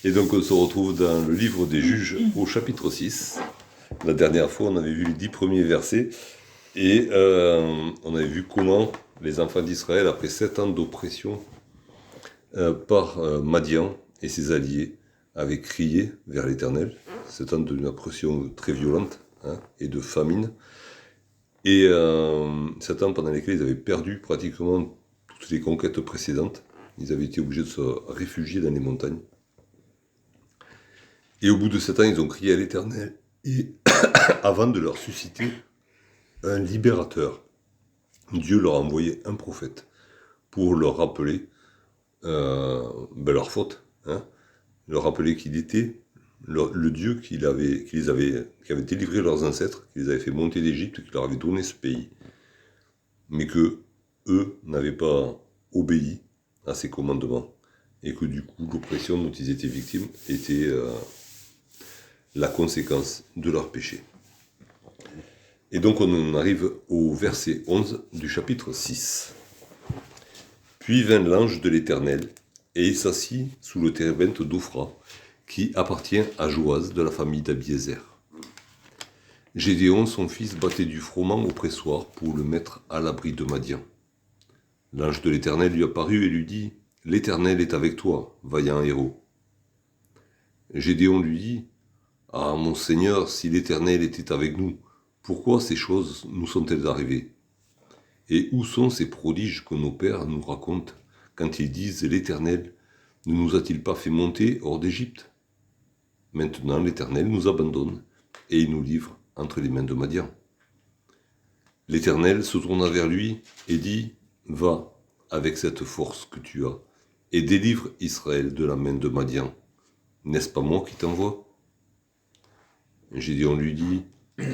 Et donc on se retrouve dans le livre des Juges au chapitre 6. La dernière fois, on avait vu les 10 premiers versets et on avait vu comment les enfants d'Israël, après 7 ans d'oppression par Madian et ses alliés, avaient crié vers l'Éternel. 7 ans d'une oppression très violente et de famine. Et 7 ans pendant lesquels ils avaient perdu pratiquement toutes les conquêtes précédentes. Ils avaient été obligés de se réfugier dans les montagnes. Et au bout de 7 ans, ils ont crié à l'Éternel, et avant de leur susciter un libérateur, Dieu leur a envoyé un prophète pour leur rappeler leur faute, leur rappeler qu'il était le Dieu qui avait délivré leurs ancêtres, qui les avait fait monter d'Égypte, qui leur avait donné ce pays, mais que eux n'avaient pas obéi à ses commandements, et que du coup l'oppression dont ils étaient victimes était la conséquence de leur péché. Et donc on en arrive au verset 11 du chapitre 6. Puis vint l'ange de l'Éternel, et il s'assit sous le térébinthe d'Ophra, qui appartient à Joas de la famille d'Abiézer. Gédéon, son fils, battait du froment au pressoir pour le mettre à l'abri de Madian. L'ange de l'Éternel lui apparut et lui dit : « L'Éternel est avec toi, vaillant héros. » Gédéon lui dit : « Ah, mon Seigneur, si l'Éternel était avec nous, pourquoi ces choses nous sont-elles arrivées ? Et où sont ces prodiges que nos pères nous racontent quand ils disent : l'Éternel ne nous a-t-il pas fait monter hors d'Égypte ? Maintenant l'Éternel nous abandonne et il nous livre entre les mains de Madian. L'Éternel se tourna vers lui et dit : va avec cette force que tu as et délivre Israël de la main de Madian. N'est-ce pas moi qui t'envoie ? Gédéon lui dit :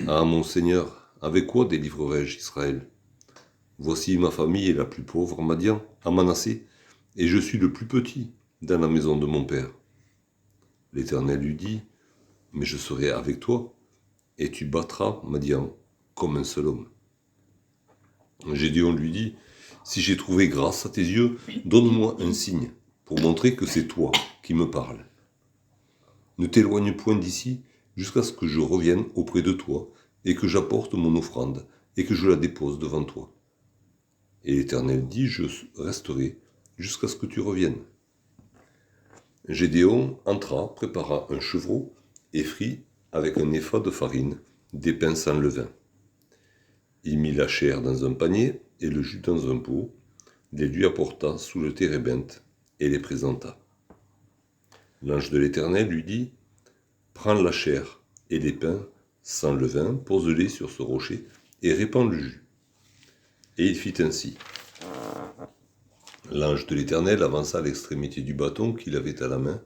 ah, mon Seigneur, avec quoi délivrerai-je Israël ? Voici ma famille est la plus pauvre à Manassé, et je suis le plus petit dans la maison de mon père. L'Éternel lui dit : mais je serai avec toi, et tu battras Madian comme un seul homme. Gédéon lui dit : si j'ai trouvé grâce à tes yeux, donne-moi un signe pour montrer que c'est toi qui me parles. Ne t'éloigne point d'ici jusqu'à ce que je revienne auprès de toi et que j'apporte mon offrande et que je la dépose devant toi. Et l'Éternel dit : je resterai jusqu'à ce que tu reviennes. Gédéon entra, prépara un chevreau et frit avec un épha de farine des pains sans levain. Il mit la chair dans un panier et le jus dans un pot, les lui apporta sous le térébinthe et les présenta. L'ange de l'Éternel lui dit : prends la chair et les pains sans levain, pose-les sur ce rocher et répands le jus. Et il fit ainsi. L'ange de l'Éternel avança à l'extrémité du bâton qu'il avait à la main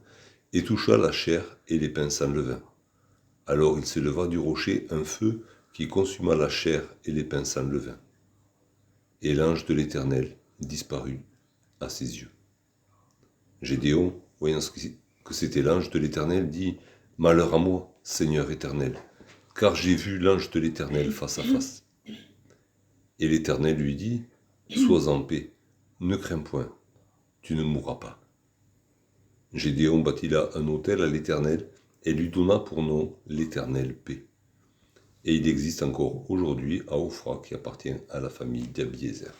et toucha la chair et les pains sans levain. Alors il s'éleva du rocher un feu qui consuma la chair et les pains sans levain. Et l'ange de l'Éternel disparut à ses yeux. Gédéon, voyant que c'était l'ange de l'Éternel, dit : malheur à moi, Seigneur éternel, car j'ai vu l'ange de l'Éternel face à face. Et l'Éternel lui dit : sois en paix, ne crains point, tu ne mourras pas. Gédéon bâtit là un autel à l'Éternel et lui donna pour nom l'Éternel paix. Et il existe encore aujourd'hui à Ophra, qui appartient à la famille d'Abiézer.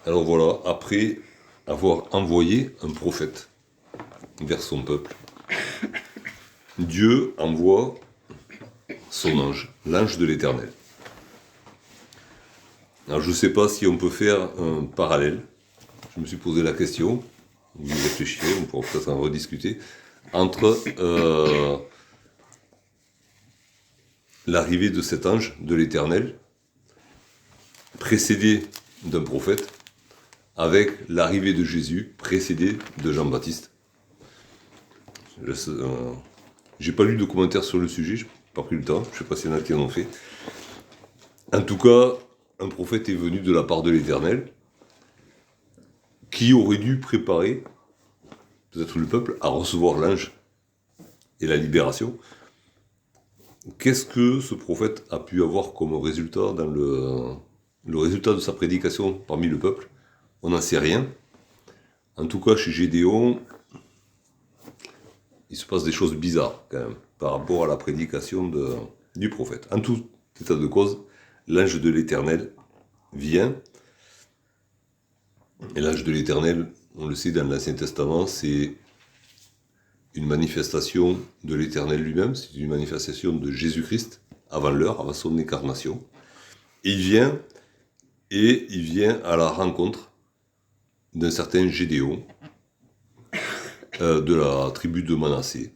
Alors voilà, après avoir envoyé un prophète vers son peuple, Dieu envoie son ange, l'ange de l'Éternel. Alors je ne sais pas si on peut faire un parallèle, je me suis posé la question, vous y réfléchirez, on pourra peut-être en rediscuter, entre l'arrivée de cet ange de l'Éternel, précédé d'un prophète, avec l'arrivée de Jésus, précédé de Jean-Baptiste. J'ai pas lu de commentaires sur le sujet, j'ai pas pris le temps, je sais pas s'il y en a qui en ont fait. En tout cas, un prophète est venu de la part de l'Éternel, qui aurait dû préparer, peut-être le peuple, à recevoir l'ange et la libération. Qu'est-ce que ce prophète a pu avoir comme résultat dans le résultat de sa prédication parmi le peuple ? On n'en sait rien. En tout cas, chez Gédéon, il se passe des choses bizarres quand même par rapport à la prédication du prophète. En tout état de cause, l'ange de l'Éternel vient. Et l'ange de l'Éternel, on le sait dans l'Ancien Testament, c'est une manifestation de l'Éternel lui-même, c'est une manifestation de Jésus-Christ avant l'heure, avant son incarnation. Et il vient à la rencontre d'un certain Gédéon de la tribu de Manassé,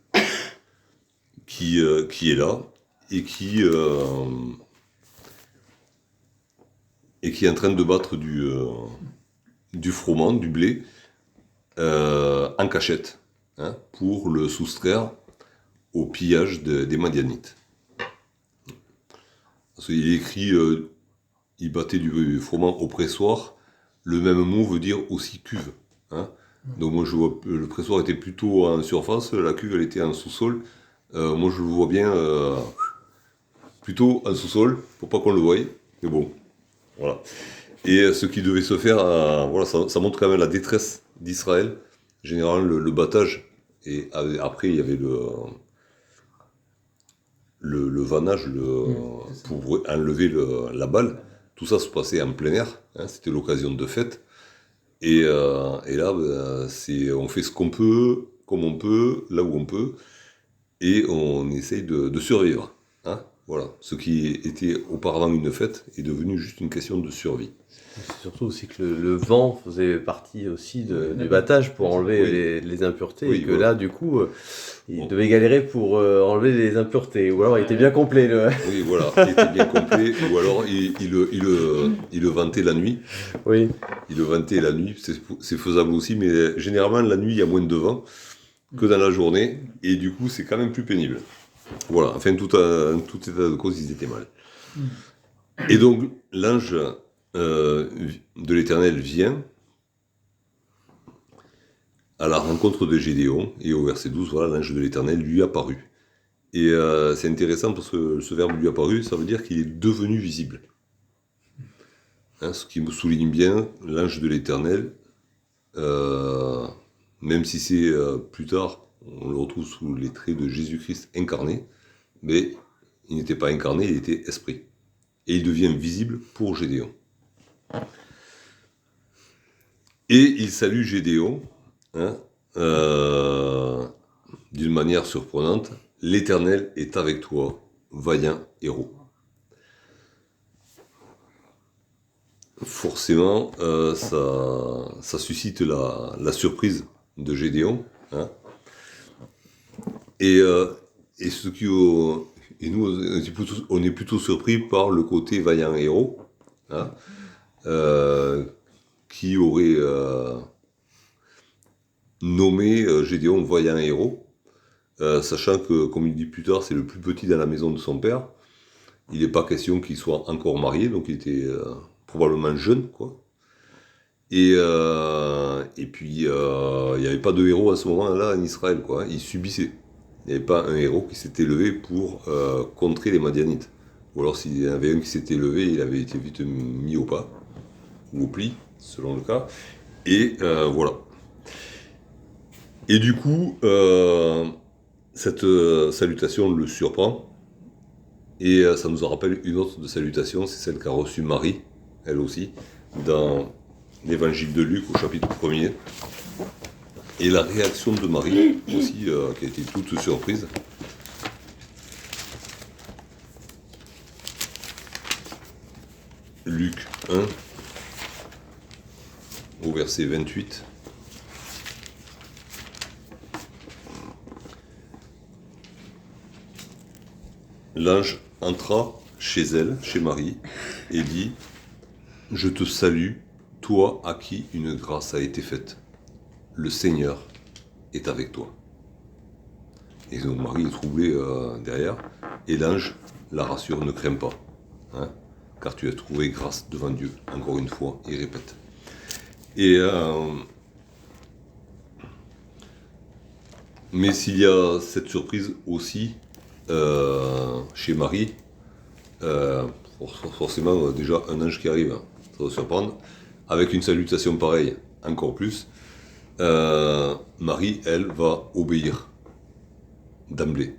qui est là et qui est en train de battre du froment, du blé, en cachette, hein, pour le soustraire au pillage des Madianites. Parce qu'il est écrit, il battait du froment au pressoir, le même mot veut dire aussi cuve. Hein. Donc moi je vois, le pressoir était plutôt en surface, la cuve elle était en sous-sol. Moi je le vois bien plutôt en sous-sol, pour pas qu'on le voie, mais bon, voilà. Et ce qui devait se faire, voilà, ça montre quand même la détresse d'Israël. Généralement, le battage, et après, il y avait le vannage pour enlever la balle. Tout ça se passait en plein air, hein, c'était l'occasion de fête. Et là, on fait ce qu'on peut, comme on peut, là où on peut, et on essaye de survivre. Hein, voilà. Ce qui était auparavant une fête est devenu juste une question de survie. C'est surtout aussi que le vent faisait partie aussi du battage pour enlever les impuretés, et que là, du coup, il devait galérer pour enlever les impuretés. Ou alors il était bien complet. Oui, voilà, il était bien complet, ou alors il le ventait la nuit. Oui. Il le ventait la nuit, c'est faisable aussi, mais généralement la nuit il y a moins de vent que dans la journée, et du coup c'est quand même plus pénible. Voilà, enfin tout état de cause, ils étaient mal. Et donc l'ange de l'Éternel vient à la rencontre de Gédéon, et au verset 12, voilà, l'ange de l'Éternel lui apparut. Et c'est intéressant parce que ce verbe lui apparut, ça veut dire qu'il est devenu visible. Hein, ce qui me souligne bien l'ange de l'Éternel, même si c'est plus tard, on le retrouve sous les traits de Jésus-Christ incarné, mais il n'était pas incarné, il était esprit. Et il devient visible pour Gédéon. Et il salue Gédéon, hein, d'une manière surprenante. L'Éternel est avec toi, vaillant héros. Forcément, ça suscite la surprise de Gédéon. Hein. Et nous, on est plutôt surpris par le côté vaillant héros, hein, qui aurait nommé Gédéon vaillant héros. Sachant que, comme il dit plus tard, c'est le plus petit dans la maison de son père. Il n'est pas question qu'il soit encore marié, donc il était probablement jeune, quoi. Et puis, il n'y avait pas de héros à ce moment-là en Israël, quoi. Il subissait. Il n'y avait pas un héros qui s'était levé pour contrer les Madianites. Ou alors, s'il y en avait un qui s'était levé, il avait été vite mis au pas, ou au pli, selon le cas. Et voilà. Et du coup, cette salutation le surprend, et ça nous en rappelle une autre de salutation, c'est celle qu'a reçue Marie, elle aussi, dans l'évangile de Luc au chapitre 1er. Et la réaction de Marie aussi, qui a été toute surprise. Luc 1, au verset 28. L'ange entra chez elle, chez Marie, et dit « Je te salue, toi à qui une grâce a été faite. Le Seigneur est avec toi. » Et donc Marie est troublée derrière, et l'ange la rassure, ne crains pas, hein, car tu as trouvé grâce devant Dieu. Encore une fois, il répète. Et mais s'il y a cette surprise aussi chez Marie, forcément déjà un ange qui arrive, ça va surprendre, avec une salutation pareille, encore plus. Marie, elle, va obéir d'emblée.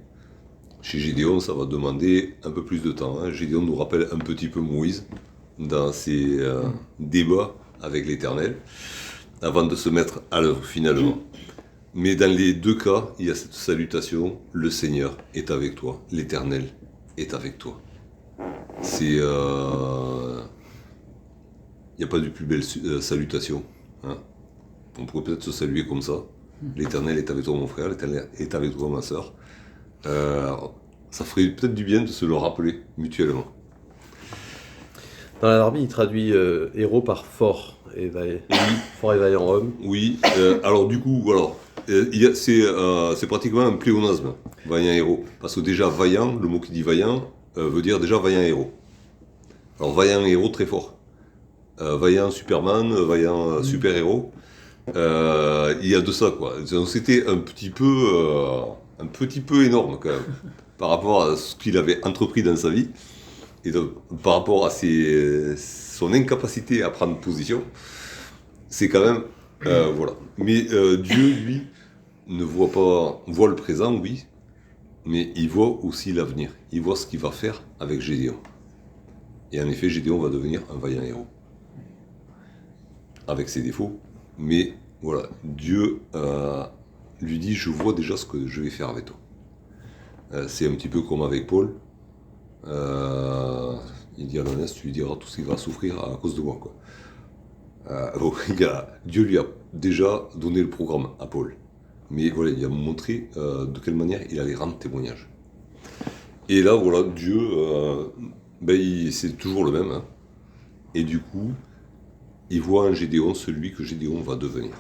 Chez Gédéon, ça va demander un peu plus de temps. Hein. Gédéon nous rappelle un petit peu Moïse dans ses débats avec l'Éternel, avant de se mettre à l'œuvre finalement. Mais dans les deux cas, il y a cette salutation, le Seigneur est avec toi, l'Éternel est avec toi. Il n'y a pas de plus belle salutation. Hein. On pourrait peut-être se saluer comme ça. L'Éternel est avec toi mon frère, l'Éternel est avec toi ma soeur. Ça ferait peut-être du bien de se le rappeler mutuellement. Dans la Darby, il traduit héros par fort et vaillant homme. Oui, alors du coup, c'est pratiquement un pléonasme, vaillant héros. Parce que déjà, vaillant, le mot qui dit vaillant, veut dire déjà vaillant héros. Alors, vaillant héros, très fort. Vaillant Superman, vaillant super-héros. Il y a de ça, quoi. Donc, c'était un petit peu énorme, quand même, par rapport à ce qu'il avait entrepris dans sa vie. Et donc, par rapport à son incapacité à prendre position, c'est quand même... voilà. Mais Dieu, lui, voit le présent, oui, mais il voit aussi l'avenir. Il voit ce qu'il va faire avec Gédéon. Et en effet, Gédéon va devenir un vaillant héros. Avec ses défauts. Mais voilà, Dieu lui dit, je vois déjà ce que je vais faire avec toi. C'est un petit peu comme avec Paul. Il dit à l'honnête, tu lui diras tout ce qu'il va souffrir à cause de moi, quoi. Dieu lui a déjà donné le programme à Paul. Mais voilà, il a montré de quelle manière il allait rendre témoignage. Et là, voilà, Dieu, c'est toujours le même. Hein. Et du coup, il voit en Gédéon celui que Gédéon va devenir.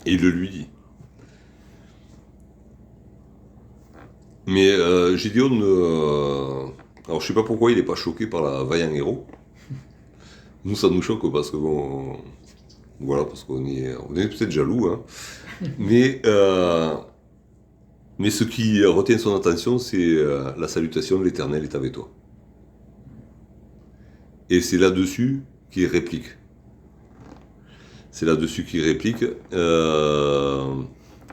Et il le lui dit. Mais Gédéon, alors je sais pas pourquoi il n'est pas choqué par la vaillant héros. Nous, ça nous choque parce que voilà, parce qu'on est peut-être jaloux, hein. Mais ce qui retient son attention, c'est la salutation de l'Éternel est avec toi. Et c'est là-dessus qu'il réplique.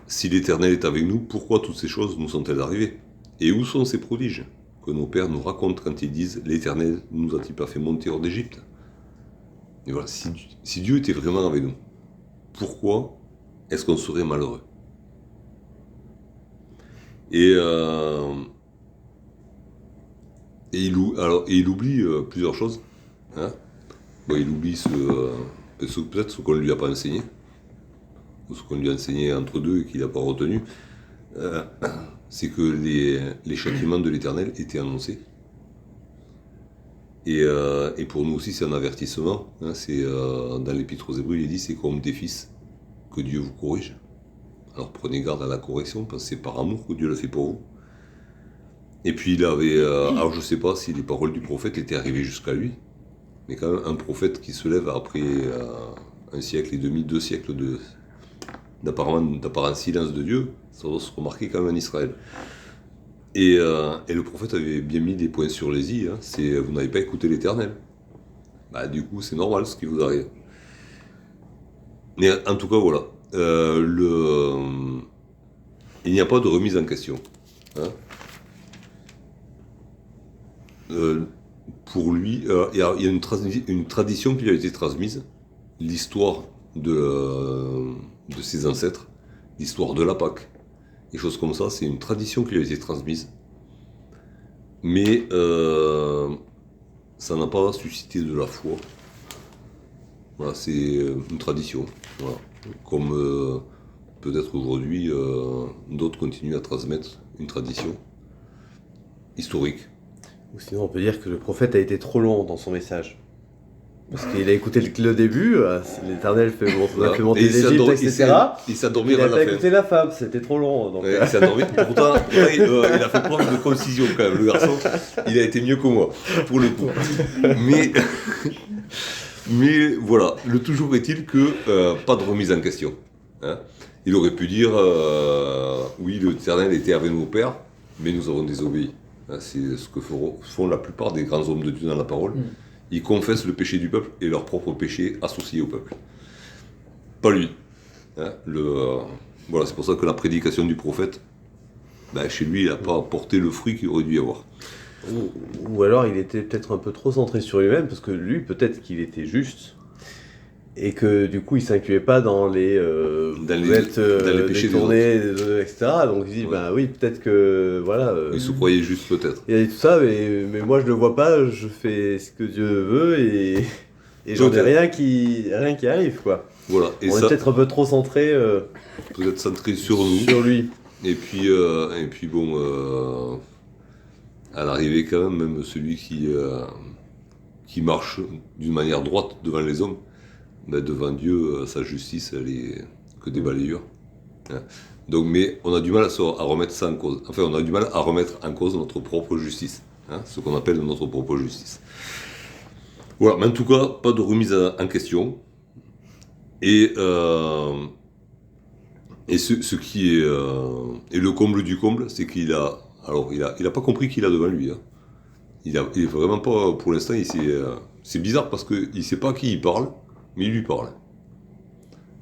Si l'Éternel est avec nous, pourquoi toutes ces choses nous sont-elles arrivées? Et où sont ces prodiges que nos pères nous racontent quand ils disent l'Éternel nous a-t-il pas fait monter hors d'Égypte? Et voilà, si Dieu était vraiment avec nous, pourquoi est-ce qu'on serait malheureux? Et il oublie plusieurs choses. Hein. Il oublie peut-être ce qu'on ne lui a pas enseigné, ou ce qu'on lui a enseigné entre deux et qu'il n'a pas retenu. C'est que les châtiments de l'Éternel étaient annoncés. Et pour nous aussi, c'est un avertissement. Hein, dans l'Épître aux Hébreux, il est dit c'est comme des fils que Dieu vous corrige. Alors prenez garde à la correction, parce que c'est par amour que Dieu le fait pour vous. Et puis il avait... alors je ne sais pas si les paroles du prophète étaient arrivées jusqu'à lui, mais quand même un prophète qui se lève après un siècle et demi, 2 siècles d'apparent silence de Dieu, ça doit se remarquer quand même en Israël. Et le prophète avait bien mis des points sur les i, hein, c'est vous n'avez pas écouté l'Éternel. Du coup, c'est normal ce qui vous arrive. Mais en tout cas, voilà. Il n'y a pas de remise en question. Hein. Pour lui, il y a une tradition qui lui a été transmise, l'histoire de ses ancêtres, l'histoire de la Pâque. Des choses comme ça, c'est une tradition qui lui a été transmise. Mais ça n'a pas suscité de la foi. Voilà, c'est une tradition. Voilà. Comme peut-être aujourd'hui, d'autres continuent à transmettre une tradition historique. Ou sinon, on peut dire que le prophète a été trop long dans son message. Parce qu'il a écouté le début, l'Éternel fait monter l'Égypte, etc. Il s'est endormi à la fin. Il a écouté la femme, c'était trop long. Donc... Il s'est endormi. Pourtant, il a fait preuve de concision quand même, le garçon. Il a été mieux que moi, pour le coup. Mais voilà, le toujours est-il que pas de remise en question. Hein. Il aurait pu dire, oui, l'Éternel était avec nos pères, mais nous avons désobéi. Hein, c'est ce que font la plupart des grands hommes de Dieu dans la parole. Ils confessent le péché du peuple et leur propre péché associé au peuple. pas lui. Hein, voilà, c'est pour ça que la prédication du prophète, chez lui, il n'a pas apporté le fruit qu'il aurait dû y avoir. Ou alors il était peut-être un peu trop centré sur lui-même, parce que lui, peut-être qu'il était juste, et que du coup il s'incluait pas dans les péchés détournés, etc. Donc il dit, oui, peut-être que, voilà... il se croyait juste, peut-être. Il a dit tout ça, mais moi je le vois pas, je fais ce que Dieu veut, et j'en ai rien qui arrive, quoi. Voilà. Et on est peut-être un peu trop centré... peut-être centré sur nous. Sur lui. Et puis bon... à l'arrivée quand même celui qui marche d'une manière droite devant les hommes, devant Dieu, sa justice, elle est que des balayures. Hein. Donc, mais on a du mal à remettre ça en cause. Enfin, on a du mal à remettre en cause notre propre justice. Hein, ce qu'on appelle notre propre justice. Voilà, mais en tout cas, pas de remise en question. Et ce qui est le comble du comble, c'est qu'il a... Alors, il a pas compris qu'il a devant lui. Hein. Il est vraiment pas... Pour l'instant, c'est bizarre parce qu'il ne sait pas à qui il parle, mais il lui parle.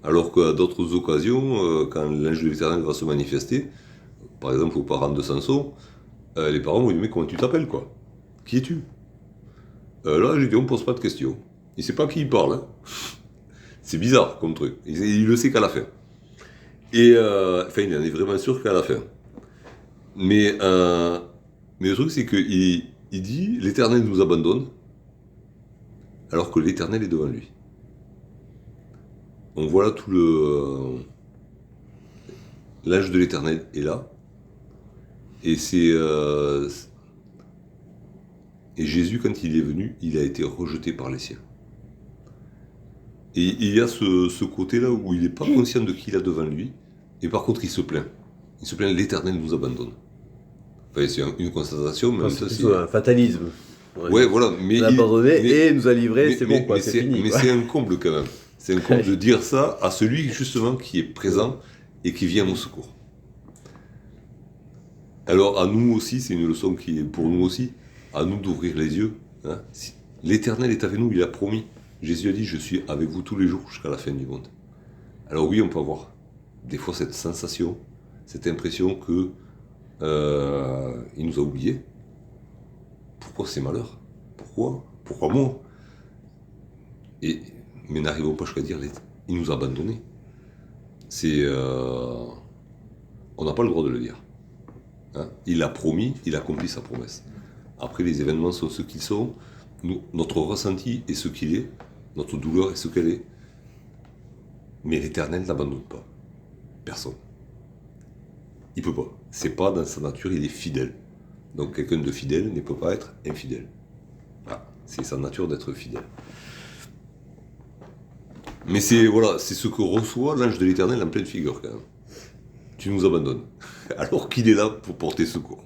Alors qu'à d'autres occasions, quand l'ange de l'Éternel va se manifester, par exemple aux parents de Samson, les parents vont lui dire, mais comment tu t'appelles, quoi? Qui es-tu? Là, j'ai dit, on ne pose pas de questions. Il ne sait pas à qui il parle. Hein. C'est bizarre comme truc. Il le sait qu'à la fin. Et il en est vraiment sûr qu'à la fin. Mais le truc, c'est qu'il dit, l'Éternel nous abandonne, alors que l'Éternel est devant lui. On voit là tout l'ange de l'Éternel est là. Et et Jésus, quand il est venu, il a été rejeté par les siens. Et il y a ce côté-là où il n'est pas conscient de qui il a devant lui, et par contre il se plaint. Il se plaint, l'Éternel nous abandonne. Enfin, c'est une constatation, mais c'est un fatalisme. Ouais, voilà. Mais il a abandonné et nous a livrés, c'est bon, quoi, c'est fini. Mais c'est un comble quand même. C'est un comble de dire ça à celui justement qui est présent et qui vient au secours. Alors à nous aussi, c'est une leçon qui est pour nous aussi, à nous d'ouvrir les yeux. Hein. L'Éternel est avec nous, il a promis. Jésus a dit, je suis avec vous tous les jours jusqu'à la fin du monde. Alors oui, on peut avoir des fois cette sensation, cette impression que il nous a oubliés. Pourquoi ces malheurs? Pourquoi moi? Mais n'arrivons pas jusqu'à dire il nous a abandonnés. On n'a pas le droit de le dire. Hein, il a promis, il a accompli sa promesse. Après, les événements sont ce qu'ils sont. Notre ressenti est ce qu'il est. Notre douleur est ce qu'elle est. Mais l'Éternel n'abandonne pas. Personne. Il peut pas. C'est pas dans sa nature, il est fidèle. Donc quelqu'un de fidèle ne peut pas être infidèle. C'est sa nature d'être fidèle. Mais c'est ce que reçoit l'ange de l'Éternel en pleine figure quand même. Tu nous abandonnes. Alors qu'il est là pour porter secours.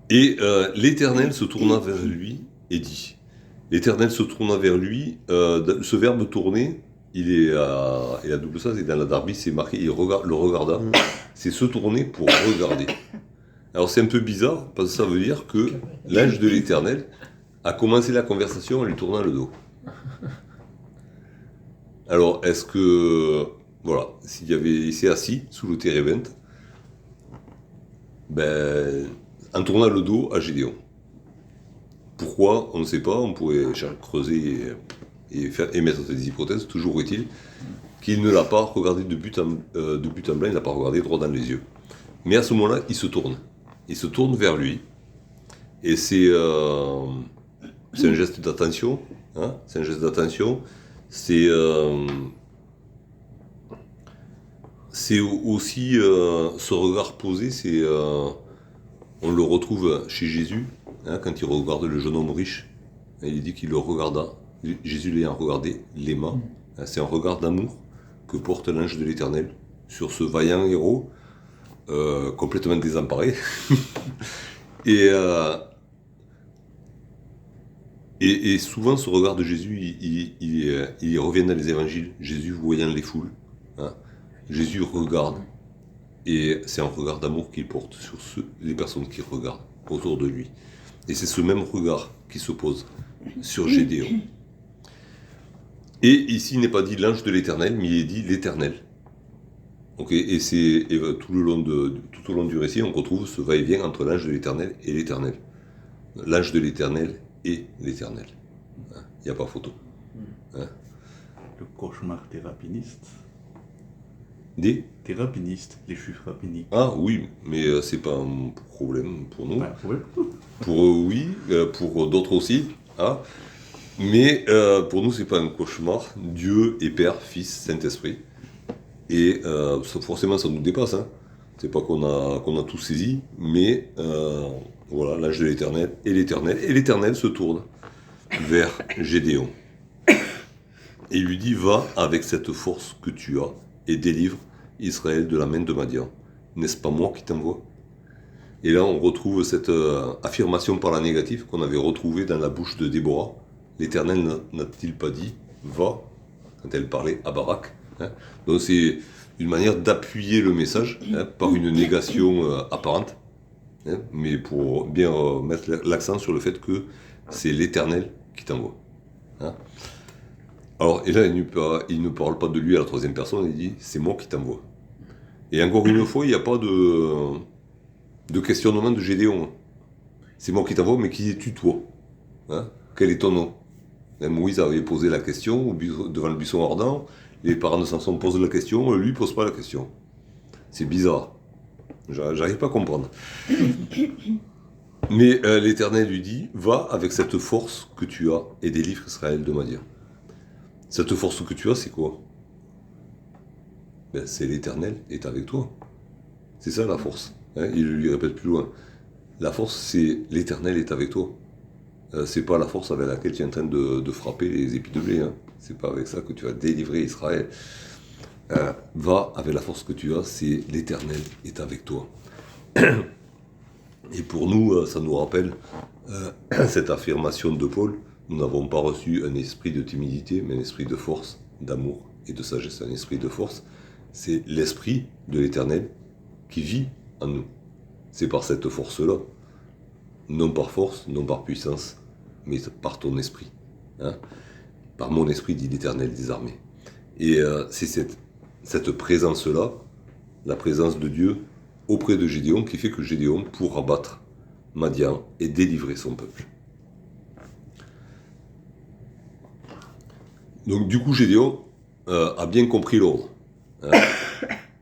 Et l'Éternel se tourna vers lui et dit. L'Éternel se tourna vers lui. Ce verbe tourner, il a double sens, et dans la Darby, c'est marqué, le regarda. C'est se tourner pour regarder. Alors c'est un peu bizarre, parce que ça veut dire que l'ange de l'Éternel a commencé la conversation en lui tournant le dos. Alors, est-ce que, il s'est assis sous le térébinthe, en tournant le dos à Gédéon. Pourquoi? On ne sait pas, on pourrait creuser et émettre des hypothèses. Toujours est-il qu'il ne l'a pas regardé de but en blanc, il ne l'a pas regardé droit dans les yeux. Mais à ce moment-là, il se tourne. Il se tourne vers lui, et c'est un geste d'attention. Hein, c'est un geste d'attention. C'est aussi ce regard posé, on le retrouve chez Jésus, hein, quand il regarde le jeune homme riche. Il dit qu'il le regarda, Jésus l'ayant regardé, l'aima. C'est un regard d'amour que porte l'ange de l'Éternel sur ce vaillant héros, complètement désemparé. Et souvent, ce regard de Jésus, il revient dans les évangiles. Jésus voyant les foules. Hein. Jésus regarde. Et c'est un regard d'amour qu'il porte sur les personnes qui regardent autour de lui. Et c'est ce même regard qui se pose sur Gédéon. Et ici, il n'est pas dit l'ange de l'Éternel, mais il est dit l'Éternel. Okay, et tout au long du récit, on retrouve ce va-et-vient entre l'ange de l'Éternel et l'Éternel. L'ange de l'Éternel et l'Éternel. Il n'y a pas photo. Hein? Le cauchemar des rappinistes. Des rappinistes, les juifs rabbiniques. Ah oui, mais c'est pas un problème pour nous. Pas un problème. Pour eux, oui, pour d'autres aussi. Hein? Mais pour nous, c'est pas un cauchemar. Dieu est Père, Fils, Saint-Esprit. Et forcément, ça nous dépasse. Hein. C'est pas qu'on a tout saisi, mais voilà, l'âge de l'Éternel. Et l'Éternel se tourne vers Gédéon. Et lui dit, va avec cette force que tu as et délivre Israël de la main de Madian. N'est-ce pas moi qui t'envoie? Et là, on retrouve cette affirmation par la négative qu'on avait retrouvée dans la bouche de Déborah. L'Éternel n'a-t-il pas dit, va, quand elle parlait à Barak, hein. Donc c'est une manière d'appuyer le message, hein, par une négation apparente, hein, mais pour bien mettre l'accent sur le fait que c'est l'Éternel qui t'envoie. Hein. Alors, et là, il ne parle pas de lui à la troisième personne, il dit « c'est moi qui t'envoie ». Et encore une fois, il n'y a pas de questionnement de Gédéon. C'est moi qui t'envoie, mais qui es-tu toi, hein? Quel est ton nom? Moïse avait posé la question devant le buisson ardent, les parents de Samson posent la question, lui pose pas la question. C'est bizarre. J'arrive pas à comprendre. Mais l'Éternel lui dit, va avec cette force que tu as et délivre Israël de Madian. Cette force que tu as, c'est quoi? Ben, c'est l'Éternel est avec toi. C'est ça la force. Hein, il lui répète plus loin. La force, c'est l'Éternel est avec toi. C'est pas la force avec laquelle tu es en train de frapper les épis de blé. Hein. C'est pas avec ça que tu vas délivrer Israël. Va avec la force que tu as, c'est l'Éternel est avec toi. Et pour nous, ça nous rappelle cette affirmation de Paul. Nous n'avons pas reçu un esprit de timidité, mais un esprit de force, d'amour et de sagesse. Un esprit de force, c'est l'esprit de l'Éternel qui vit en nous. C'est par cette force-là, non par force, non par puissance, mais par ton esprit. Hein, par mon esprit, dit l'Éternel des armées. Et c'est cette présence-là, la présence de Dieu auprès de Gédéon, qui fait que Gédéon pourra battre Madian et délivrer son peuple. Donc du coup, Gédéon a bien compris l'ordre. Hein,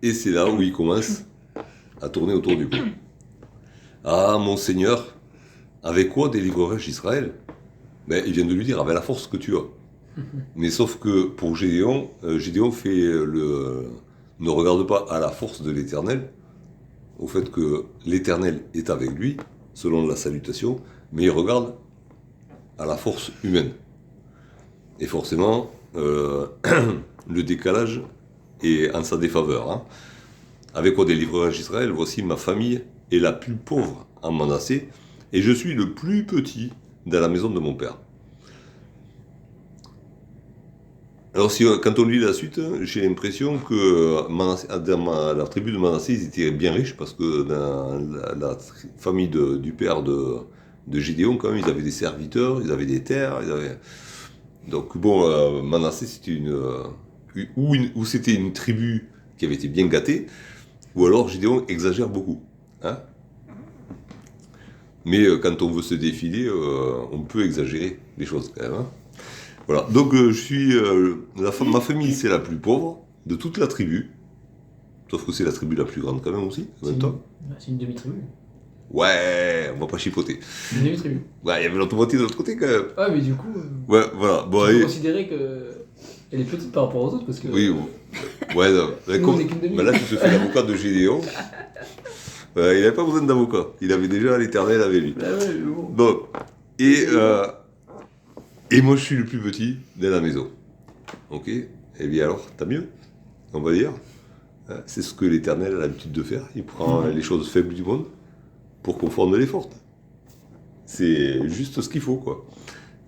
et c'est là où il commence à tourner autour du pot. Ah, mon Seigneur, avec quoi délivrerai-je Israël? Ben, il vient de lui dire, avec la force que tu as. Mais sauf que pour Gédéon, Gédéon ne regarde pas à la force de l'Éternel, au fait que l'Éternel est avec lui, selon la salutation, mais il regarde à la force humaine. Et forcément, le décalage est en sa défaveur. Hein. Avec quoi délivrerai-je Israël? Voici ma famille est la plus pauvre en Manassé, et je suis le plus petit dans la maison de mon père. Alors quand on lit la suite, j'ai l'impression que dans la tribu de Manassé, ils étaient bien riches, parce que dans la famille du père de Gédéon, quand même, ils avaient des serviteurs, ils avaient des terres, Donc bon, Manassé, c'était ou c'était une tribu qui avait été bien gâtée, ou alors Gédéon exagère beaucoup. Hein, mais quand on veut se défiler, on peut exagérer les choses quand même. Hein. Voilà, donc ma famille c'est la plus pauvre de toute la tribu, sauf que c'est la tribu la plus grande quand même aussi, en même temps. C'est une demi-tribu. Ouais, on va pas chipoter. Une demi-tribu. Ouais, il y avait l'autre moitié de l'autre côté quand même. Ah, mais du coup, Ouais, voilà. Bon, on peut considérer qu'elle est petite par rapport aux autres, parce que... Oui, ouais, non. Nous, on est qu'une demi. Là tu te fais l'avocat de Gédéon. Il n'avait pas besoin d'avocat, il avait déjà l'Éternel avec lui. Bah ouais, mais bon. Bon, et moi je suis le plus petit de la maison. Ok, et bien alors, t'as mieux, on va dire. C'est ce que l'Éternel a l'habitude de faire. Il prend les choses faibles du monde pour confondre les fortes. C'est juste ce qu'il faut, quoi.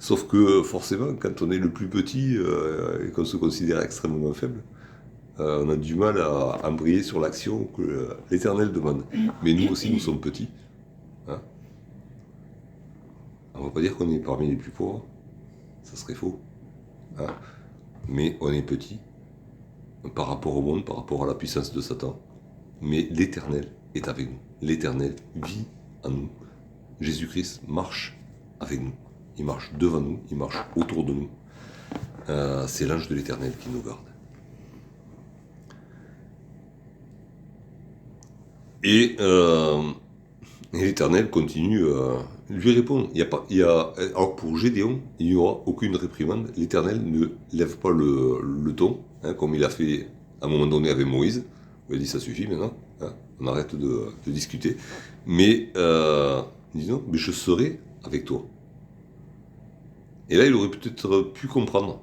Sauf que forcément, quand on est le plus petit et qu'on se considère extrêmement faible, on a du mal à embrayer sur l'action que l'Éternel demande. Mais nous aussi, nous sommes petits. Hein, on ne va pas dire qu'on est parmi les plus pauvres. Ça serait faux. Hein, mais on est petit par rapport au monde, par rapport à la puissance de Satan. Mais l'Éternel est avec nous. L'Éternel vit en nous. Jésus-Christ marche avec nous. Il marche devant nous, il marche autour de nous. C'est l'ange de l'Éternel qui nous garde. Et l'Éternel continue, lui répond. Alors pour Gédéon, il n'y aura aucune réprimande. L'Éternel ne lève pas le ton, comme il a fait à un moment donné avec Moïse. Il a dit ça suffit maintenant, on arrête de discuter. Mais il dit non, mais je serai avec toi. Et là, il aurait peut-être pu comprendre.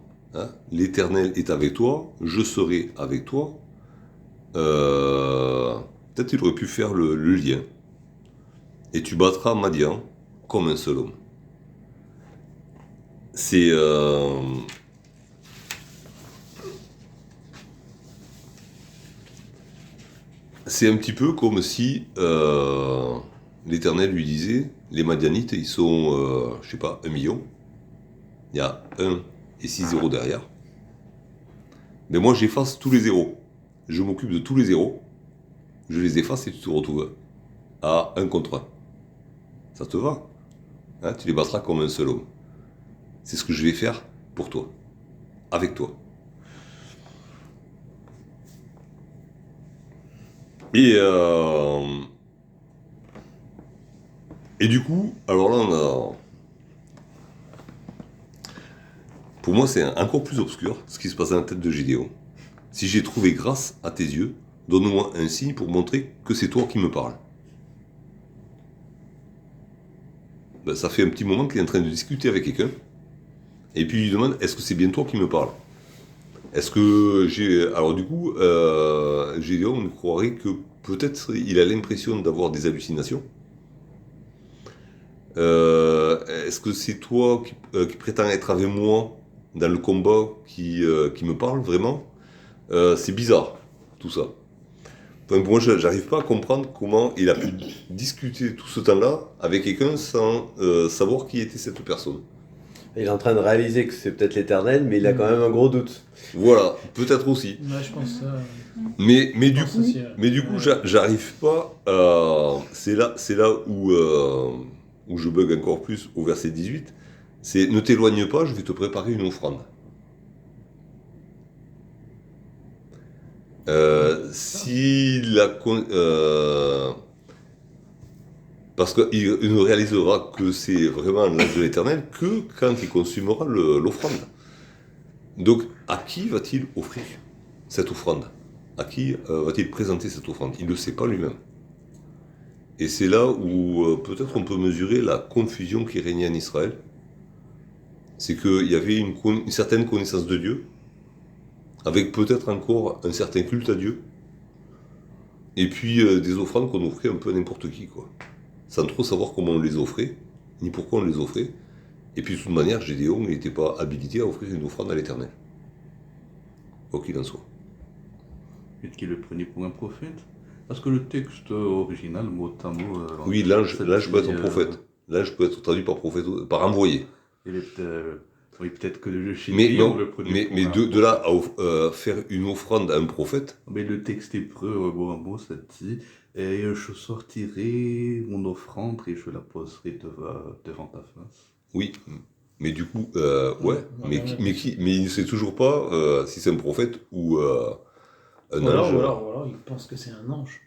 L'Éternel est avec toi, je serai avec toi. Peut-être qu'il aurait pu faire le lien. Et tu battras Madian comme un seul homme. C'est un petit peu comme si l'Éternel lui disait, les Madianites, ils sont, 1 million. Il y a 1 et 6 zéros derrière. Mais moi, j'efface tous les zéros. Je m'occupe de tous les zéros. Je les efface et tu te retrouves à 1 contre 1. Ça te va? Tu les battras comme un seul homme. C'est ce que je vais faire pour toi. Avec toi. Et du coup, alors là, on a... Pour moi, c'est encore plus obscur ce qui se passe dans la tête de Gédéon. Si j'ai trouvé grâce à tes yeux, donne-moi un signe pour montrer que c'est toi qui me parles. Ben, ça fait un petit moment qu'il est en train de discuter avec quelqu'un. Et puis il lui demande, est-ce que c'est bien toi qui me parles? Est-ce que j'ai... Alors du coup, Gédéon croirait que peut-être il a l'impression d'avoir des hallucinations. Est-ce que c'est toi qui prétends être avec moi dans le combat qui me parle vraiment? C'est bizarre, tout ça. Donc moi, j'arrive pas à comprendre comment il a pu discuter tout ce temps-là avec quelqu'un sans savoir qui était cette personne. Il est en train de réaliser que c'est peut-être l'Éternel, mais il a quand même un gros doute. Voilà, peut-être aussi. Ouais, je pense ça. Mais du coup, j'arrive pas à... C'est là où je bug encore plus au verset 18. C'est, ne t'éloigne pas, je vais te préparer une offrande. Parce qu'il ne réalisera que c'est vraiment l'ange de l'Éternel que quand il consumera l'offrande. Donc, à qui va-t-il offrir cette offrande? À qui va-t-il présenter cette offrande? Il ne le sait pas lui-même. Et c'est là où peut-être on peut mesurer la confusion qui régnait en Israël. C'est qu'il y avait une certaine connaissance de Dieu, avec peut-être encore un certain culte à Dieu, et puis des offrandes qu'on offrait un peu à n'importe qui, quoi. Sans trop savoir comment on les offrait, ni pourquoi on les offrait. Et puis de toute manière, Gédéon n'était pas habilité à offrir une offrande à l'Éternel. Quoi qu'il en soit. Peut-être qu'il le prenait pour un prophète. Parce que le texte original, mot à mot... oui, l'ange peut être prophète. L'ange peut être traduit par prophète, par envoyé. Oui, peut-être que le Gédéon le prenait mais de là à faire une offrande à un prophète... Mais le texte hébreu, mot à mot, ça dit... Et je sortirai mon offrande et je la poserai devant ta face. Oui, mais du coup, ouais, mais il ne sait toujours pas si c'est un prophète ou un ange. Ou alors, il pense que c'est un ange.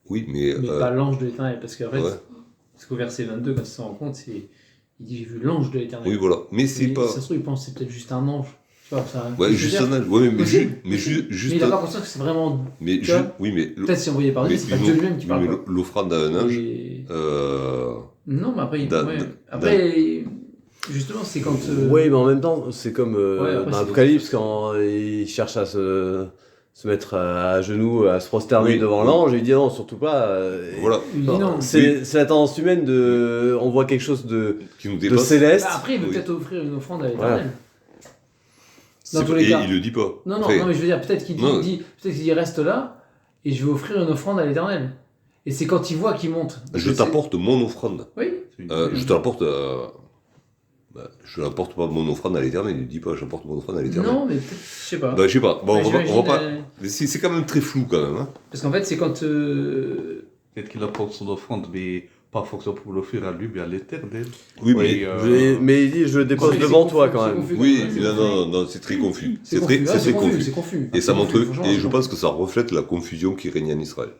Oui, mais pas l'ange de l'Éternel, parce qu'en fait, ouais. parce qu'au verset 22, quand il s'en rend compte, il dit j'ai vu l'ange de l'Éternel. Oui, voilà, mais c'est pas... Ça se trouve, il pense que c'est peut-être juste un ange. Ouais, juste un ange. Ouais, mais juste. Mais il a pas conscience que c'est vraiment. Mais oui, mais. Peut-être si envoyé par Dieu, c'est pas Dieu lui-même qui parle. Mais l'offrande à un ange. Non, mais après, justement, c'est quand. Oui, mais en même temps, c'est comme dans l'Apocalypse quand il cherche à se mettre à genoux, à se prosterner devant l'ange, et il dit non, surtout pas. Voilà. C'est la tendance humaine de. On voit quelque chose de céleste. Bah, après, il veut peut-être offrir une offrande à l'Éternel. Dans tous les cas. Il le dit pas. Non, mais je veux dire, peut-être qu'il dit reste là et je vais offrir une offrande à l'Éternel. Et c'est quand il voit qu'il monte. Je t'apporte mon offrande. Oui. Je te l'apporte. Je n'apporte pas mon offrande à l'Éternel. Il ne dit pas j'apporte mon offrande à l'Éternel. Non, mais peut-être, je sais pas. Je sais pas. Bon, Ouais, on va pas. j'imagine, C'est quand même très flou quand même. Hein. Parce qu'en fait, c'est quand. Peut-être qu'il apporte son offrande, mais pas forcément pour l'offrir à lui, mais à l'Éternel. Oui, mais il dit je le dépose c'est devant confus, toi c'est quand même. confus. Oui, C'est non, c'est très confus. C'est confus. très, Ah, c'est très confus. C'est confus. Et ça C'est montre, confus, franchement, et c'est je pense confus. que ça reflète la confusion qui règne en Israël.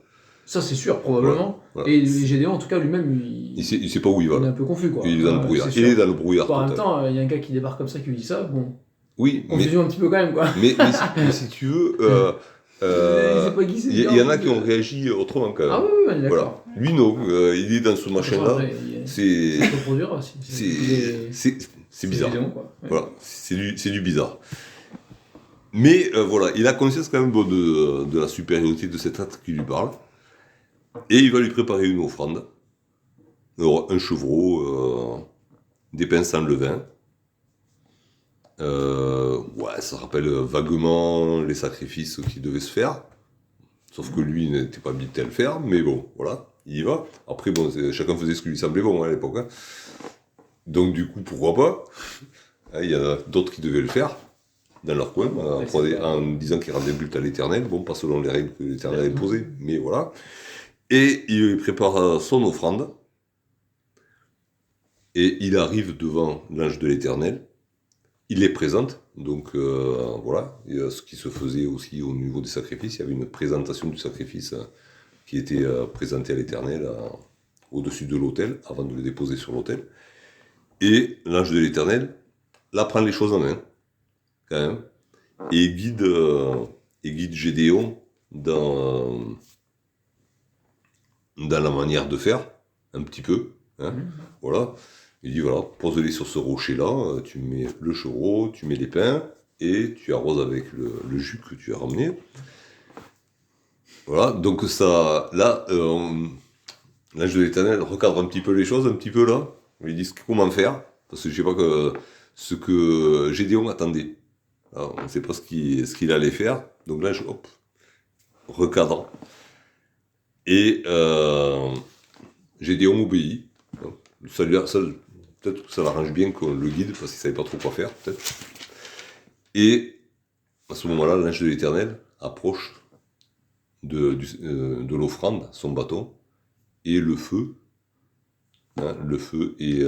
Ça, c'est sûr, probablement. Voilà. Et Gédéon, en tout cas, lui-même, Il sait pas où il il est va. un peu confus, quoi. Il est dans le brouillard. c'est Il sûr. est dans le brouillard Bon, en même total. temps, il y a un gars qui débarque comme ça qui lui dit ça, bon, Oui, confusion un petit peu quand même, quoi. mais si tu veux, Il sait pas qui c'est, il y en a qui ont réagi autrement quand même. Ah oui, on est d'accord. Voilà. Lui non, il est dans ce machin-là. C'est C'est reproduire aussi. c'est bizarre. Gédéon, quoi. Ouais. Voilà, c'est du bizarre. Mais voilà, il a conscience quand même de la supériorité de cet être qui lui parle. Et il va lui préparer une offrande. Alors, un chevreau, des pains sans levain. Ouais, ça rappelle vaguement les sacrifices qui devaient se faire. Sauf que lui n'était pas habilité à le faire, mais bon, voilà, il y va. Après, bon, chacun faisait ce qui lui semblait bon à l'époque. Hein. Donc du coup, pourquoi pas. Il y en a d'autres qui devaient le faire dans leur coin, en disant qu'ils rendaient culte à l'Éternel. Bon, pas selon les règles que l'Éternel avait posées, mais voilà. Et il prépare son offrande. Et il arrive devant l'ange de l'Éternel. Il les présente. Donc voilà, il y a ce qui se faisait aussi au niveau des sacrifices. Il y avait une présentation du sacrifice qui était présenté à l'Éternel au-dessus de l'autel, avant de le déposer sur l'autel. Et l'ange de l'Éternel, là, prend les choses en main, quand même, et guide Gédéon dans la manière de faire, un petit peu. Hein, voilà. Il dit voilà, pose-les sur ce rocher-là, tu mets le chevreau, tu mets les pains, et tu arroses avec le jus que tu as ramené. Voilà, donc ça, là, l'ange de l'Éternel recadre un petit peu les choses, un petit peu là. Il lui dit comment faire, parce que je sais pas ce que Gédéon attendait. Alors, on ne sait pas ce qu'il allait faire, donc là, hop, recadre. Et Gédéon obéit. Peut-être que ça l'arrange bien qu'on le guide, parce qu'il ne savait pas trop quoi faire, peut-être. Et à ce moment-là, l'ange de l'Éternel approche de l'offrande, son bâton, et le feu. Hein, le feu est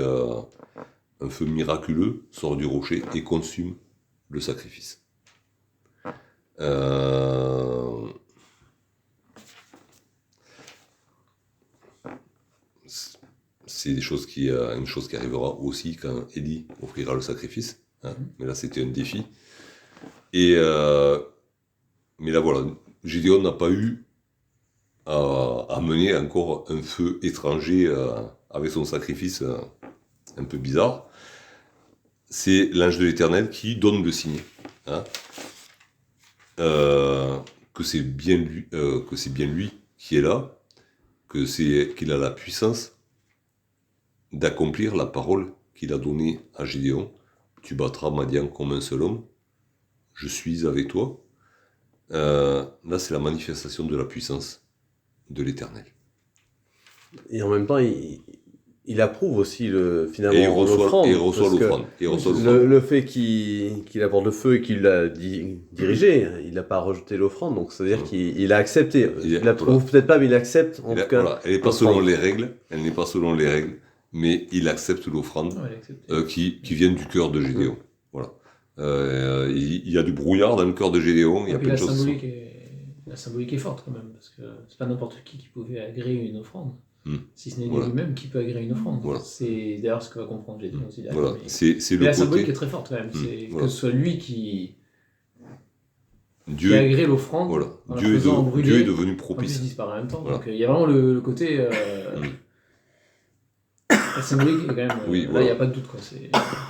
un feu miraculeux, sort du rocher et consume le sacrifice. C'est une chose qui arrivera aussi quand Élie offrira le sacrifice. Hein, mais là, c'était un défi. Et mais là, voilà, Gédéon n'a pas eu à mener encore un feu étranger avec son sacrifice un peu bizarre. C'est l'ange de l'Éternel qui donne le signe. Hein, que c'est bien lui qui est là, qu'il a la puissance d'accomplir la parole qu'il a donnée à Gédéon. Tu battras Madian comme un seul homme. Je suis avec toi. Là, c'est la manifestation de la puissance de l'Éternel. Et en même temps, il approuve aussi finalement et il reçoit l'offrande. Le fait qu'il apporte le feu et qu'il l'a dirigé, il n'a pas rejeté l'offrande, donc c'est-à-dire qu'il a accepté. Il approuve peut-être pas, mais il accepte en tout cas. Voilà. Elle n'est pas selon les règles, mais il accepte l'offrande qui vient du cœur de Gédéon. Voilà. Il y a du brouillard dans le cœur de Gédéon. Il y a plein de choses. La symbolique est forte quand même, parce que c'est pas n'importe qui pouvait agréer une offrande. Si ce n'est lui-même qui peut agréer une offrande. Voilà. C'est d'ailleurs ce que va comprendre Gédéon aussi. Voilà. Mais la symbolique est très forte quand même. C'est que ce soit lui qui agrée l'offrande. Voilà. Dieu est devenu propice. En plus, il disparaît en même temps. Voilà. Donc il y a vraiment le côté. La symbolique est quand même. Là, il n'y a pas de doute. Quoi.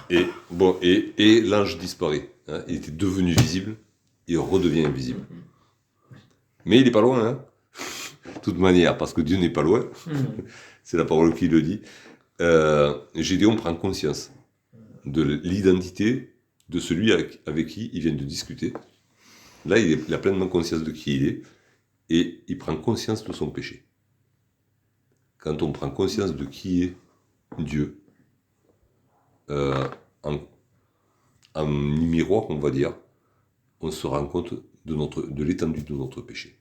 Et l'ange disparaît. Hein. Il était devenu visible, il redevient invisible. Mais il n'est pas loin, hein. De toute manière, parce que Dieu n'est pas loin. C'est la parole qui le dit. Gédéon prend conscience de l'identité de celui avec qui il vient de discuter. Là, il a pleinement conscience de qui il est, et il prend conscience de son péché. Quand on prend conscience de qui est Dieu, voir, on va dire, on se rend compte de l'étendue de notre péché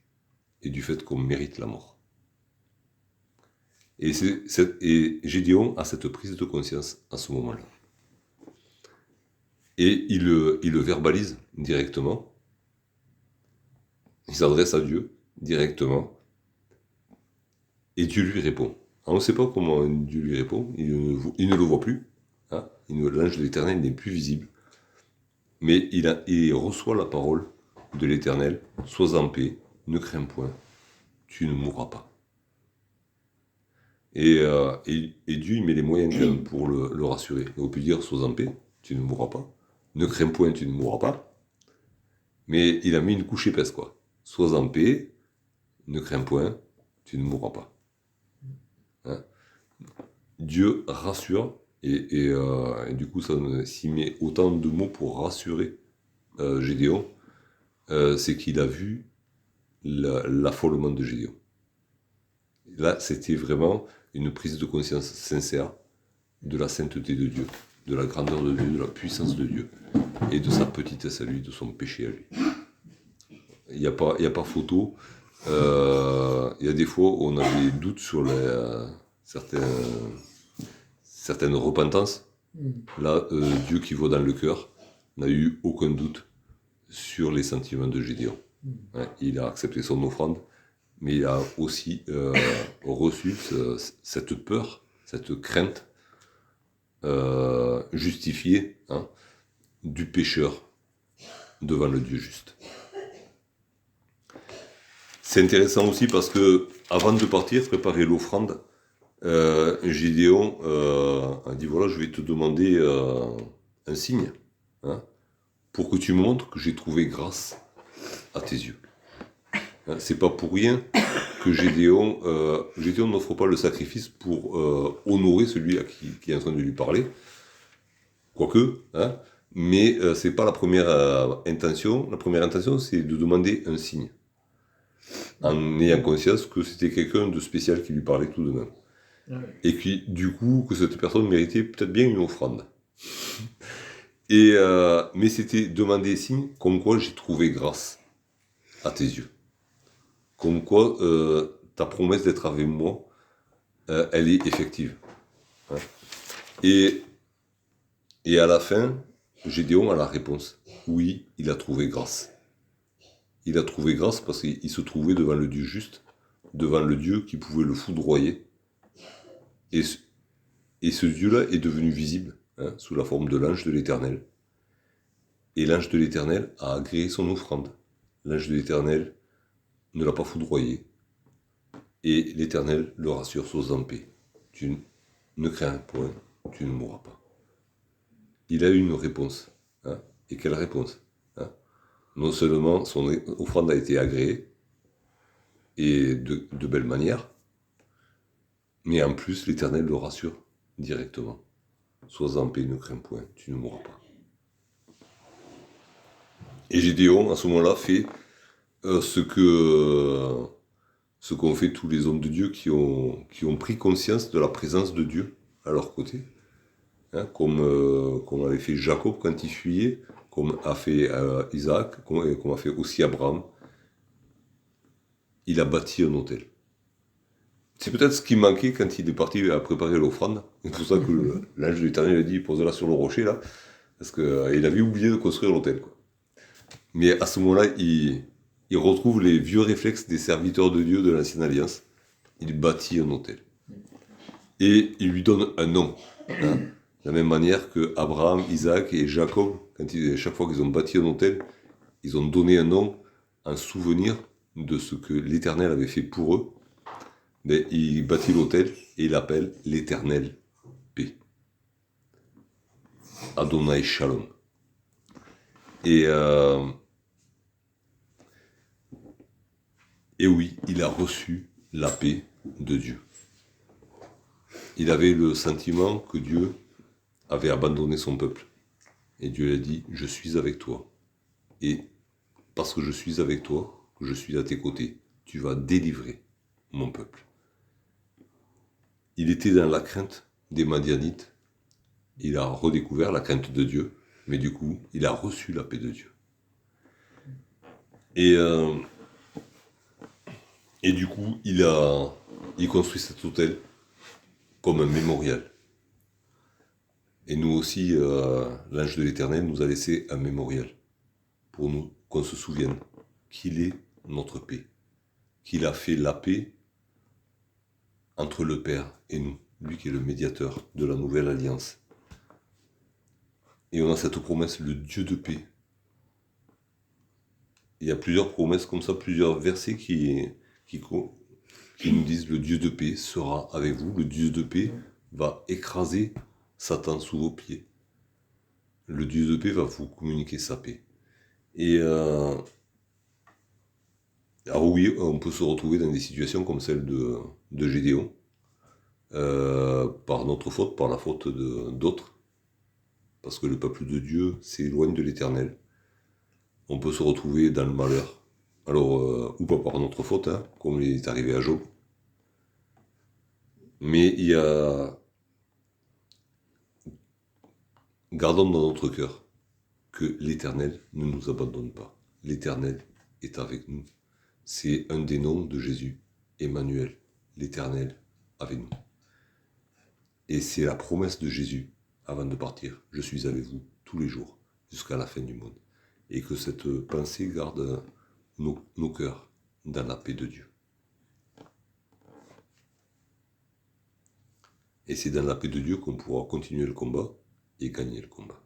et du fait qu'on mérite la mort. Et Gédéon a cette prise de conscience à ce moment-là. Et il le verbalise directement. Il s'adresse à Dieu directement. Et Dieu lui répond. Alors on ne sait pas comment Dieu lui répond. Il ne le voit plus. Hein. L'ange de l'Éternel n'est plus visible. Mais il reçoit la parole de l'Éternel. Sois en paix, ne crains point, tu ne mourras pas. Et Dieu il met les moyens quand même pour le rassurer. Et on peut dire, sois en paix, tu ne mourras pas. Ne crains point, tu ne mourras pas. Mais il a mis une couche épaisse, quoi. Sois en paix, ne crains point, tu ne mourras pas. Hein? Dieu rassure, et du coup, s'il met autant de mots pour rassurer Gédéon, c'est qu'il a vu l'affolement de Gédéon. Là, c'était vraiment une prise de conscience sincère de la sainteté de Dieu, de la grandeur de Dieu, de la puissance de Dieu, et de sa petitesse à lui, de son péché à lui. Il n'y a pas photo. Il y a des fois où on a des doutes sur certaines repentances. Là, Dieu qui voit dans le cœur n'a eu aucun doute sur les sentiments de Gédéon. Ouais, il a accepté son offrande, mais il a aussi reçu cette peur, cette crainte justifiée, hein, du pécheur devant le Dieu juste. C'est intéressant aussi parce que avant de partir, préparer l'offrande, Gédéon a dit voilà, je vais te demander un signe, hein, pour que tu me montres que j'ai trouvé grâce à tes yeux. Hein, c'est pas pour rien que Gédéon n'offre pas le sacrifice pour honorer celui à qui est en train de lui parler, quoique, hein, mais c'est pas la première intention. La première intention, c'est de demander un signe, en ayant conscience que c'était quelqu'un de spécial qui lui parlait tout de même. Et qui, du coup, que cette personne méritait peut-être bien une offrande. Mais c'était demander signe comme quoi j'ai trouvé grâce à tes yeux. Comme quoi ta promesse d'être avec moi, elle est effective. Hein. Et à la fin, Gédéon a la réponse. Oui, il a trouvé grâce. Il a trouvé grâce parce qu'il se trouvait devant le Dieu juste, devant le Dieu qui pouvait le foudroyer. Et ce Dieu-là est devenu visible, hein, sous la forme de l'ange de l'Éternel. Et l'ange de l'Éternel a agréé son offrande. L'ange de l'Éternel ne l'a pas foudroyé. Et l'Éternel le rassure, sois en paix. Tu ne crains point, tu ne mourras pas. Il a eu une réponse. Hein. Et quelle réponse, hein? Non seulement son offrande a été agréée, et de belle manière, mais en plus l'Éternel le rassure directement. Sois en paix, ne crains point, tu ne mourras pas. Et Gédéon, à ce moment-là, fait ce qu'ont fait tous les hommes de Dieu qui ont pris conscience de la présence de Dieu à leur côté. Hein, comme avait fait Jacob quand il fuyait, comme a fait Isaac, comme a fait aussi Abraham. Il a bâti un autel. C'est peut-être ce qui manquait quand il est parti à préparer l'offrande. C'est pour ça que l'ange de l'Éternel a dit pose-la sur le rocher là, parce qu'il avait oublié de construire l'autel, quoi. Mais à ce moment-là, il retrouve les vieux réflexes des serviteurs de Dieu de l'Ancienne Alliance. Il bâtit un autel. Et il lui donne un nom. Hein, de la même manière que Abraham, Isaac et Jacob, chaque fois qu'ils ont bâti un autel, ils ont donné un nom en souvenir de ce que l'Éternel avait fait pour eux. Mais il bâtit l'autel et il l'appelle l'Éternel paix. Adonai Shalom. Et oui, il a reçu la paix de Dieu. Il avait le sentiment que Dieu avait abandonné son peuple. Et Dieu lui a dit, je suis avec toi. Et parce que je suis avec toi, que je suis à tes côtés, tu vas délivrer mon peuple. Il était dans la crainte des Madianites. Il a redécouvert la crainte de Dieu. Mais du coup, il a reçu la paix de Dieu. Et du coup, il construit cet hôtel comme un mémorial. Et nous aussi, l'ange de l'Éternel nous a laissé un mémorial pour nous, qu'on se souvienne qu'il est notre paix, qu'il a fait la paix entre le Père et nous, lui qui est le médiateur de la nouvelle alliance. Et on a cette promesse, le Dieu de paix. Il y a plusieurs promesses comme ça, plusieurs versets qui nous disent le Dieu de paix sera avec vous, le Dieu de paix va écraser Satan sous vos pieds. Le Dieu de paix va vous communiquer sa paix. Et alors oui, on peut se retrouver dans des situations comme celle de Gédéon, par notre faute, par la faute d'autres, parce que le peuple de Dieu s'éloigne de l'Éternel. On peut se retrouver dans le malheur, alors ou pas par notre faute, hein, comme il est arrivé à Job. Mais il y a... Gardons dans notre cœur que l'Éternel ne nous abandonne pas. L'Éternel est avec nous. C'est un des noms de Jésus, Emmanuel, l'Éternel avec nous. Et c'est la promesse de Jésus avant de partir. Je suis avec vous tous les jours jusqu'à la fin du monde. Et que cette pensée garde nos cœurs dans la paix de Dieu. Et c'est dans la paix de Dieu qu'on pourra continuer le combat et gagner le combat.